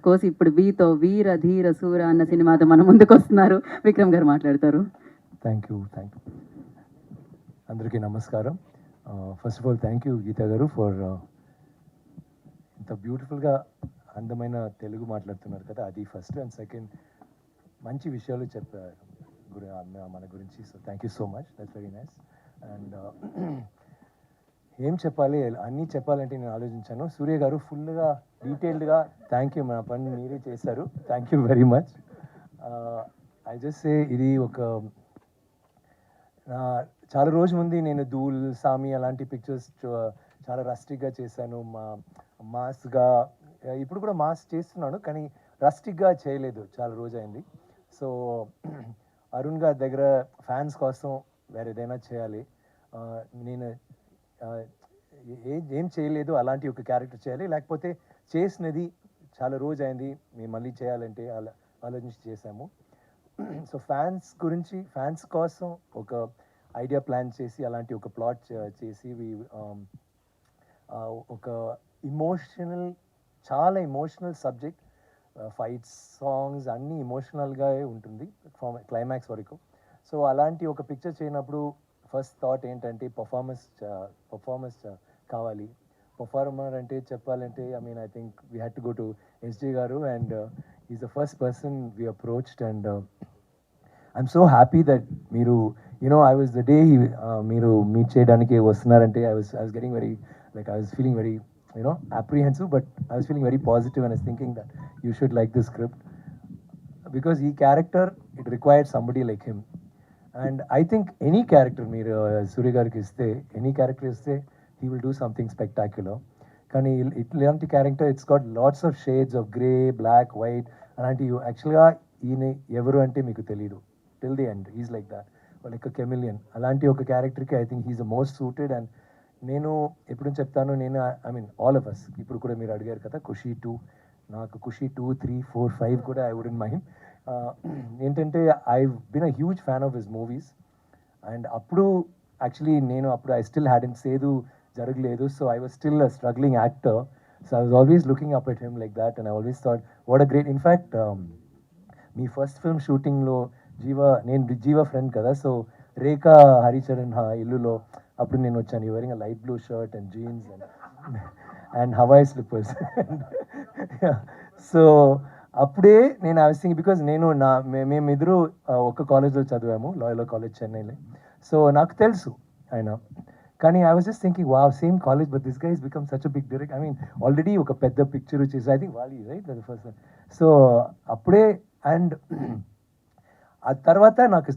Course ఇప్పుడు వీతో వీర ధీర సూర అన్న సినిమాతో మన ముందుకు వస్తున్నారు. విక్రమ్ గారు మాట్లాడతారు. థ్యాంక్ యూ అందరికీ నమస్కారం. First of all thank you Geeta గారు ఫర్ ఇంత బ్యూటిఫుల్గా అందమైన తెలుగు మాట్లాడుతున్నారు కదా, అది ఫస్ట్. అండ్ సెకండ్, మంచి విషయాలు చెప్పారు మన గురించి. So thank you so much, that's very nice. And ఏం చెప్పాలి, అన్నీ చెప్పాలంటే నేను ఆలోచించాను. సూర్య గారు ఫుల్గా డీటెయిల్డ్గా థ్యాంక్ యూ, మన పని మీరే చేశారు, thank you very much. I just say ఇది ఒక చాలా రోజు ముందు నేను ధూల్, సామి అలాంటి పిక్చర్స్ చాలా రస్టిక్గా చేశాను, మాస్గా. ఇప్పుడు కూడా మాస్ చేస్తున్నాను, కానీ రస్టిక్గా చేయలేదు, చాలా రోజు అయింది. సో అరుణ్ గారి దగ్గర ఫ్యాన్స్ కోసం వేరే ఏదైనా చేయాలి, నేను ఏం చేయలేదు అలాంటి ఒక క్యారెక్టర్ చేయాలి, లేకపోతే చేసినది చాలా రోజు అయింది మేము మళ్ళీ చేయాలంటే అలా ఆలోచించి చేశాము. సో ఫ్యాన్స్ కోసం ఒక ఐడియా ప్లాన్ చేసి అలాంటి ఒక ప్లాట్ చేసి ఒక చాలా ఇమోషనల్ సబ్జెక్ట్, ఫైట్స్, సాంగ్స్ అన్నీ ఇమోషనల్గా ఉంటుంది ఫ్రమ్ క్లైమాక్స్ వరకు. సో అలాంటి ఒక పిక్చర్ చేయనప్పుడు ఫస్ట్ థాట్ ఏంటంటే పర్ఫార్మెన్స్ కావాలి. పర్ఫార్మర్ అంటే చెప్పాలంటే I think we had to go to SJ garu, and is the first person we approached. And I'm so happy that మీరు ఐ వాజ్ ద డే మీరు మీట్ చేయడానికి వస్తున్నారంటే I was getting very I was feeling very apprehensive, but I was feeling very positive and I was thinking that you should like this script because he character, it required somebody like him. And I think any character మీరు సూర్య గారికి ఇస్తే, any character ఇస్తే he will do something spectacular. కానీ ఇట్లాంటి character it's got lots of shades of grey, black, white అలాంటి. యాక్చువల్గా ఈయన ఎవరు అంటే మీకు తెలియదు till the end, is like that, like chameleon. అలాంటి ఒక క్యారెక్టర్కి I think he's the most suited. And నేను ఎప్పుడు చెప్తాను, నేను ఆల్ ఆఫ్ అస్, ఇప్పుడు కూడా మీరు అడిగారు కదా ఖుషి 2, నాకు ఖుషి 2, 3, 4, 5 కూడా ఐ వుడెంట్ మైండ్. ఏంటంటే I been a huge fan of his movies. And అప్పుడు యాక్చువల్లీ ఐ స్టిల్ హ్యాడెంట్ సేదు జరగలేదు, so I was still a struggling actor. So I was always looking up at him like that, and I always thought what a great. In fact me first film షూటింగ్లో నేను జీవా friend కదా, so రేఖా హరిచరణ్ ఇల్లులో అప్పుడు నేను వచ్చాను. You wearing a light blue shirt and jeans and Hawaii slippers. So అప్పుడే నేను I was thinking, because మేమిద్దరు ఒక కాలేజ్లో చదివాము, లాయలా కాలేజ్ చెన్నైలో. సో నాకు తెలుసు ఆయన, కానీ I was just thinking wow, same college, but this guy has become such a big director. Already ఒక పెద్ద పిక్చర్ వచ్చేసి I think Vaali, right, that first. So అప్పుడే, అండ్ ఆ తర్వాత నాకు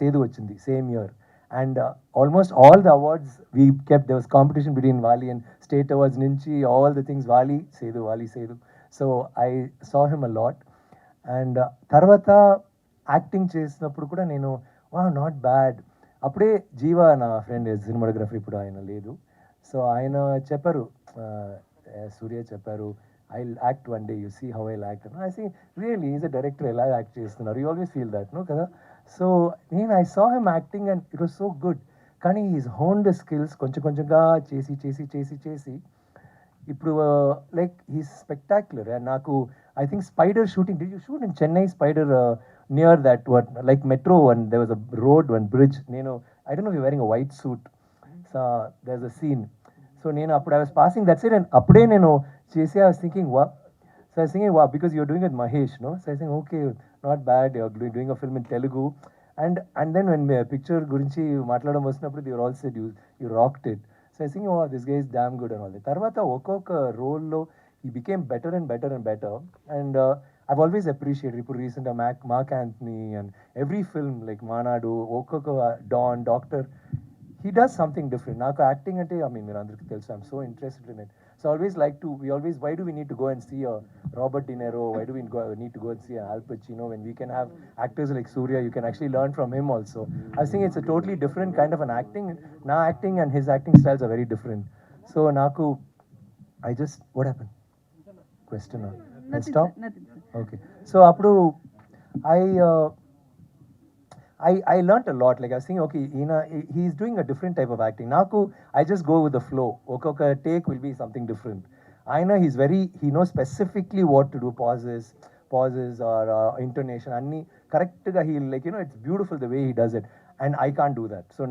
సేదు వచ్చింది same year. And almost all the awards we kept, there was competition between Wali and state awards nunchi all the things Wali Sedu. So I saw him a lot. And tarvata acting చేసినప్పుడు కూడా నేను not bad. అప్పుడే జీవా నా friend cinematographer, ఇప్పుడు ఆయన లేదు. So ఆయన చెప్పారు, సూర్య చెప్పారు, I act one day, you see how I act. I see really is a director, ఎలా యాక్ట్ చేస్తున్నారు, you always feel that, no కదా. So I saw him acting and it was so good. కానీ is honed skills కొంచెంగా చేసి ఇప్పుడు like he's spectacular. And నాకు I think Spyder shooting, did you shoot in Chennai Spyder near that one like metro, and there was a road, one bridge. నేను I don't know you wearing a white suit, so there is a scene. So నేను అప్పుడు I was passing that's it, and అప్పుడే నేను చేసి I was thinking So I was thinking, wow, because you're doing it Mahesh, no? So I was thinking, okay, not bad, you're doing a film in Telugu. And then when picture gurinchi matladam vasinapudu, they all said you rocked it. So I was thinking, oh, this guy is damn good and all that. Tarvata okoka role lo he became better and better and better. And I've always appreciated ఇప్పుడు recent Mark Anthony and every film like Manadu, okoka Don, Doctor, he does something different. నాకు acting అంటే మీరు అందరికీ తెలుసు, I'm so interested in it. So I always like to, why do we need to go and see a Robert De Niro? Why do we need to go and see Al Pacino when we can have actors like Surya? You can actually learn from him also. I think it's a totally different kind of an acting. Now acting and his acting styles are very different. So Naku, what happened? Question? Nothing, stop? nothing. Okay. So appudu I learnt a lot. Like I was thinking, okay, he's doing a different type of acting. Naku, I just go with the flow. Oka take will be something different. ఆయన he knows specifically what to do, pauses or intonation అన్ని కరెక్ట్గా it's beautiful the way he does it, and I can't do that. So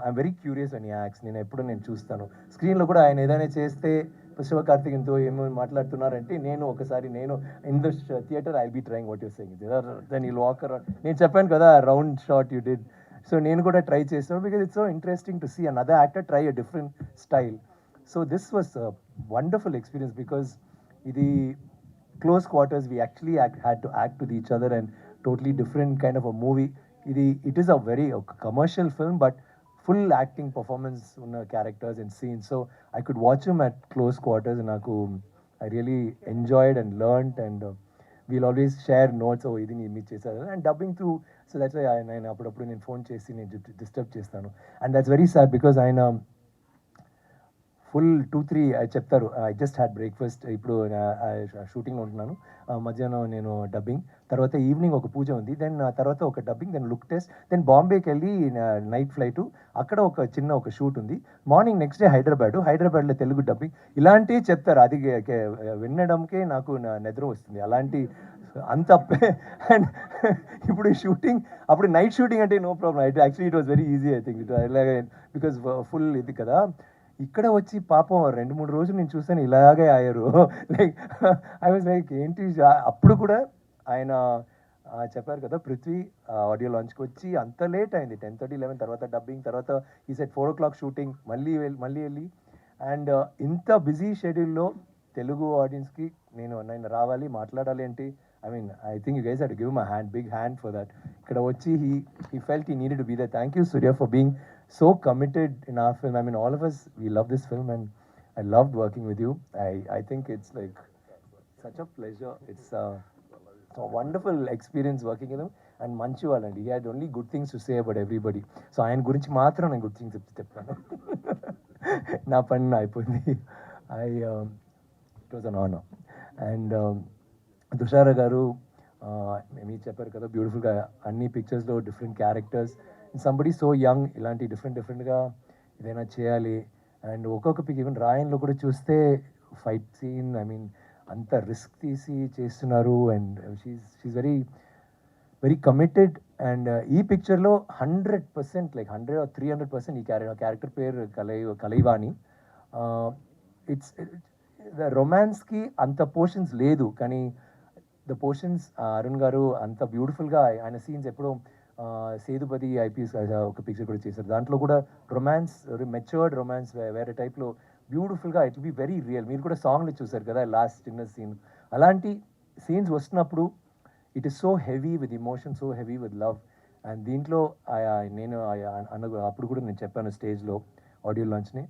I'm very curious when he acts. నేను ఎప్పుడు చూస్తాను స్క్రీన్లో కూడా ఆయన ఏదైనా చేస్తే శివకార్తికేయన్తో ఏమో మాట్లాడుతున్నారంటే నేను in the theatre I be trying what you're saying then you walk around. నేను చెప్పాను కదా round shot you did, so నేను కూడా ట్రై చేస్తాను because it's so interesting to see another actor try a different style. So this was wonderful experience because ఇది close quarters, we actually had to act with each other and totally different kind of a movie. It is a very commercial film, but full acting performance ఉన్న characters and scenes. So I could watch him at close quarters and I really enjoyed and learnt, and we'll always share notes. Oh, ఇది meet చేశారు and dubbing through. So that's why నేను అప్పుడప్పుడు నేను phone చేసి నేను disturb చేస్తాను, and that's very sad because ఆయన full 2-3 చెప్తారు ఐ జస్ట్ హ్యాడ్ బ్రేక్ఫాస్ట్, ఇప్పుడు షూటింగ్లో ఉంటున్నాను, మధ్యాహ్నం నేను డబ్బింగ్, తర్వాత ఈవినింగ్ ఒక పూజ ఉంది, దెన్ తర్వాత ఒక dubbing, then look test, then బాంబేకి వెళ్ళి నైట్ ఫ్లైటు, అక్కడ ఒక షూట్ ఉంది, మార్నింగ్ నెక్స్ట్ డే హైదరాబాద్లో తెలుగు డబ్బింగ్, ఇలాంటివి చెప్తారు. అది వినడంకే నాకు నిద్ర వస్తుంది, అలాంటి అంత. అండ్ ఇప్పుడు షూటింగ్, అప్పుడు నైట్ షూటింగ్ అంటే no problem, actually it was very easy. I think because full ఇది కదా. ఇక్కడ వచ్చి పాపం 2-3 రోజులు నేను చూసాను ఇలాగే అయ్యారు. లైక్ ఐ వాజ్ లైక్ ఏంటి. అప్పుడు కూడా ఆయన చెప్పారు కదా పృథ్వీ ఆడియో లాంచ్కి వచ్చి అంత లేట్ అయింది, 10:30-11, తర్వాత డబ్బింగ్, తర్వాత ఈ సెట్ 4 o'clock షూటింగ్, మళ్ళీ వెళ్ళి అండ్ ఇంత బిజీ షెడ్యూల్లో తెలుగు ఆడియన్స్కి నేను రావాలి, మాట్లాడాలి అంటే I think you guys had to give him a big hand for that. Ikkada vachi he felt he needed to be there. Thank you, Surya, for being so committed in our film. All of us, we love this film, and I loved working with you. I think it's like such a pleasure. It's a wonderful experience working with him, and manchi valandi. He had only good things to say about everybody. So ఆయన గురించి మాత్రం నేను good things చెప్తాను. నా పని అయిపోయింది. It was an honor. And తుషార గారు మీరు చెప్పారు కదా బ్యూటిఫుల్గా అన్ని పిక్చర్స్లో different characters, somebody so young, ఇలాంటి డిఫరెంట్గా ఏదైనా చేయాలి. అండ్ ఒక్కొక్క పిక్ ఈవెన్ రాయన్లో కూడా చూస్తే ఫైట్ సీన్, అంత రిస్క్ తీసి చేస్తున్నారు. And she's very very committed. And ఈ పిక్చర్లో 100%, లైక్ 100 or 300% ఈ క్యారెక్టర్ పేరు కలైవాణి. ఇట్స్ ద రొమాన్స్కి అంత పోర్షన్స్ లేదు, కానీ ద పోర్షన్స్ అరుణ్ గారు అంత బ్యూటిఫుల్గా ఆయన సీన్స్ ఎప్పుడో సేతుపతి ఐపీఎస్ ఒక పిక్చర్ కూడా చేశారు, దాంట్లో కూడా రొమాన్స్, మెచ్యూర్డ్ రొమాన్స్ వేరే టైప్లో బ్యూటిఫుల్గా, it will be very real. మీరు కూడా సాంగ్లో చూసారు కదా లాస్ట్ చిన్న సీన్, అలాంటి సీన్స్ వస్తున్నప్పుడు it is so heavy with emotion, so heavy with love. And దీంట్లో నేను అప్పుడు కూడా నేను చెప్పాను స్టేజ్లో ఆడియో లాంచ్ని,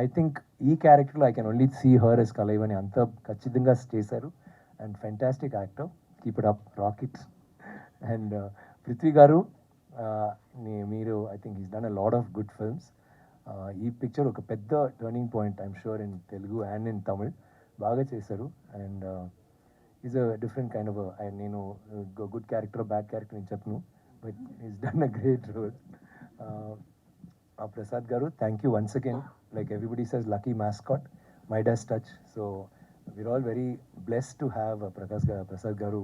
ఐ థింక్ ఈ క్యారెక్టర్లో I can only see her as Kalaivani అంత ఖచ్చితంగా చేశారు. And fantastic actor, keep it up, rockets. And Prithvi garu, మీరు I think is done a lot of good films. ఈ పిక్చర్ ఒక పెద్ద turning point I'm sure in Telugu and in Tamil, బాగా చేశారు. And is a different kind of, నేను good character bad character నేను చెప్పను, but is done a great role. Prasad గారు, thank you once again. Like everybody says, lucky mascot, Midas touch. So we're all very blessed to have Prasad Garu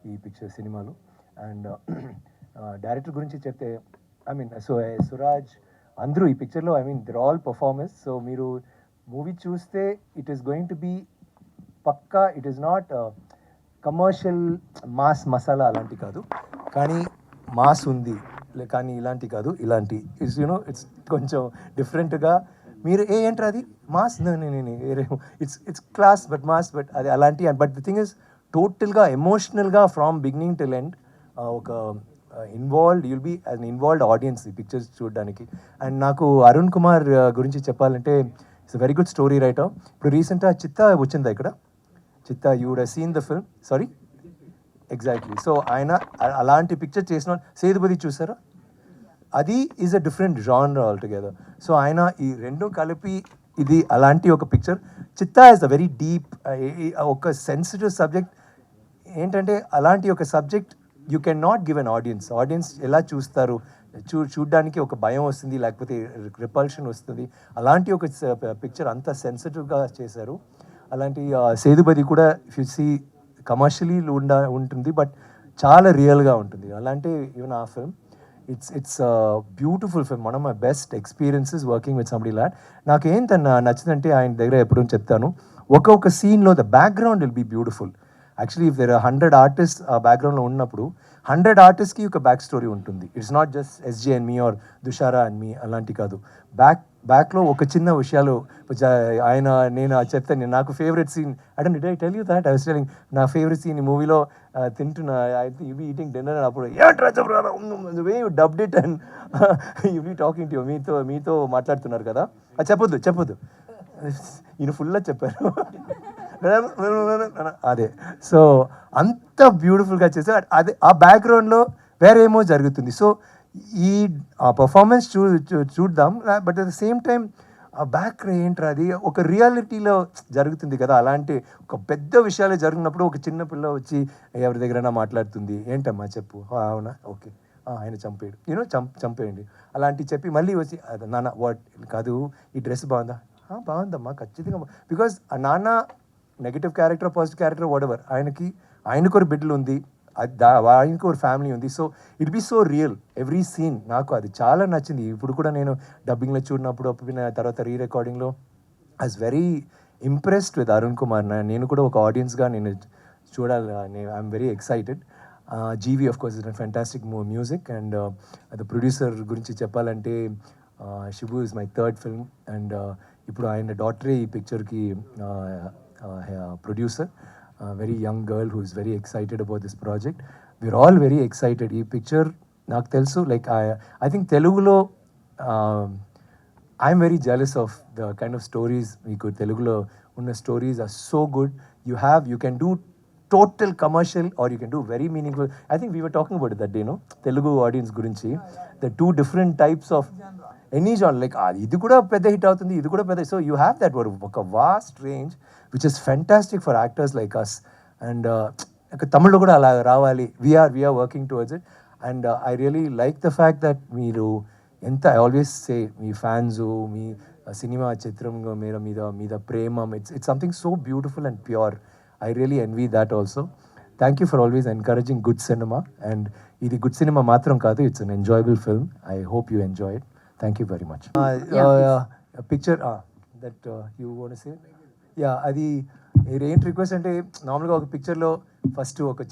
ee picture cinemalu. And director gurinchi chepte, Suraj andru ee picture lo, they're all performers. So meeru movie chuste, it is going to be pakka, it is not commercial mass masala alanti kaadu, kani mass undi, కానీ ఇలాంటి కాదు, ఇలాంటి it's it's కొంచెం డిఫరెంట్గా. మీరు ఏంట్రా అది mass, it's class but mass, but అది అలాంటి. బట్ ది థింగ్ ఇస్ టోటల్గా ఎమోషనల్గా ఫ్రమ్ బిగినింగ్ టిల్ ఎండ్ ఒక involved, you'll be as an involved audience ఈ పిక్చర్స్ చూడడానికి. అండ్ నాకు అరుణ్ కుమార్ గురించి చెప్పాలంటే it's a very good story writer. ఇప్పుడు రీసెంట్గా చిత్తా వచ్చిందా ఇక్కడ, Chithha, you would have seen the film, sorry exactly. So ఆయన అలాంటి పిక్చర్ చేసిన సేతుపతి చూసారా, అది is a different genre altogether. So ఆయన ఈ రెండు కలిపి ఇది అలాంటి ఒక పిక్చర్. చిత్తా ఇస్ అ వెరీ డీప్, ఒక సెన్సిటివ్ సబ్జెక్ట్. ఏంటంటే అలాంటి ఒక subject you can not give an audience ఎలా చూస్తారు, చూడ్డానికి ఒక భయం వస్తుంది, లేకపోతే రిపల్షన్ వస్తుంది. అలాంటి ఒక పిక్చర్ అంత సెన్సిటివ్గా చేశారు. అలాంటి సేతుపతి కూడా ఇఫ్ యు సీ కమర్షియలీ ఉంటుంది బట్ చాలా రియల్గా ఉంటుంది. అలాంటి ఈవెన్ ఆ film it's beautiful film. One of my best experiences working with somebody lot. నాకేంత నచ్చిందంటే ఆయన దగ్గర ఎప్పుడు చెప్తాను, ఒక్కొక్క సీన్లో the background will be beautiful. Actually if there 100 artist ఆ బ్యాక్గ్రౌండ్లో ఉన్నప్పుడు 100 ఆర్టిస్ట్కి ఒక బ్యాక్ స్టోరీ ఉంటుంది. It's not just SJ and me or Dushara and me అలాంటి కాదు. బ్యాక్లో ఒక చిన్న విషయాలు ఆయన నేను చెప్తాను. నాకు favourite scene I tell you that I was telling నా ఫేవరెట్ సీన్ ఈ మూవీలో తింటున్నా యూ బీ ఈటింగ్ డిన్నర్ అప్పుడు way you dubbed it and you be talking to మీతో మాట్లాడుతున్నారు కదా. అది చెప్పొద్దు ఈయన ఫుల్గా చెప్పారు. అదే సో అంత బ్యూటిఫుల్గా చేశారు. అదే ఆ బ్యాక్గ్రౌండ్లో వేరేమో జరుగుతుంది. సో ఈ పర్ఫార్మెన్స్ చూద్దాం, but at the same time ఆ బ్యాక్ ఏంట్రా అది ఒక రియాలిటీలో జరుగుతుంది కదా. అలాంటి ఒక పెద్ద విషయాలు జరిగినప్పుడు ఒక చిన్న పిల్ల వచ్చి ఎవరి దగ్గరైనా మాట్లాడుతుంది, ఏంటమ్మా చెప్పు, అవునా ఓకే ఆయన చంపేయడు యూనో చంపేయండి అలాంటివి చెప్పి మళ్ళీ వచ్చి నాన్న వాట్ కాదు ఈ డ్రెస్ బాగుందా, బాగుందమ్మా ఖచ్చితంగా, బికాజ్ ఆ నాన్న negative character positive character whatever ఆయనకు ఒక బిడ్డలు ఉంది, ఆయనకు ఒక ఫ్యామిలీ ఉంది. So it be so real every scene. నాకు అది చాలా నచ్చింది. ఇప్పుడు కూడా నేను డబ్బింగ్లో చూడినప్పుడు తర్వాత రీ రికార్డింగ్లో I was very impressed with Arun Kumar. నేను కూడా ఒక ఆడియన్స్గా నేను చూడాలి, I'm very excited. GV of course is fantastic music and the producer గురించి చెప్పాలంటే Shibu is my third film and ఇప్పుడు ఆయన డాటరే ఈ పిక్చర్కి producer. Very young girl who is very excited about this project. We're all very excited. ఈ పిక్చర్ నాకు తెలుసు లైక్ ఐ థింక్ తెలుగులో I'm very jealous of the kind of stories. మీకు తెలుగులో ఉన్న stories are so good. You can do total commercial or you can do very meaningful. I think we were talking about that డేనో Telugu audience గురించి the 2 different types of any genre like ఇది కూడా పెద్ద hit అవుతుంది, ఇది కూడా పెద్ద. So you have that ఒక vast range which is fantastic for actors like us. And తమిళ్లో కూడా అలా రావాలి. We're working towards it. And I really like the fact that మీరు ఎంత ఐ ఆల్వేస్ సే మీ ఫ్యాన్స్ మీ సినిమా చిత్రం మీద ప్రేమ it's something so beautiful and pure. I really envy that also. Thank you for always encouraging good cinema. And ఇది good cinema మాత్రం కాదు, it's an enjoyable film. I hope you enjoy it. Thank you very much. Picture that you want to say అది ఏంటి request అంటే నార్మల్గా ఒక పిక్చర్లో first ఒక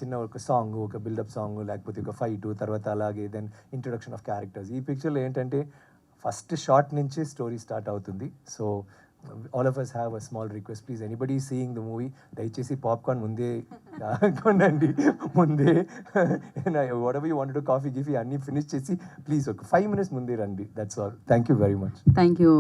సాంగ్ ఒక బిల్డప్ సాంగ్ లేకపోతే ఒక ఫైట్ తర్వాత అలాగే దెన్ ఇంట్రొడక్షన్ ఆఫ్ క్యారెక్టర్స్. ఈ పిక్చర్లో ఏంటంటే ఫస్ట్ షార్ట్ నుంచి స్టోరీ స్టార్ట్ అవుతుంది. So all of us have a small request, please anybody seeing the movie దయచేసి పాప్కార్న్ ముందే కొనండి. ముందే whatever you wanted coffee గిఫీ అన్నీ ఫినిష్ చేసి ప్లీజ్ ఒక 5 minutes ముందే రండి. That's all. Thank you very much. Thank you.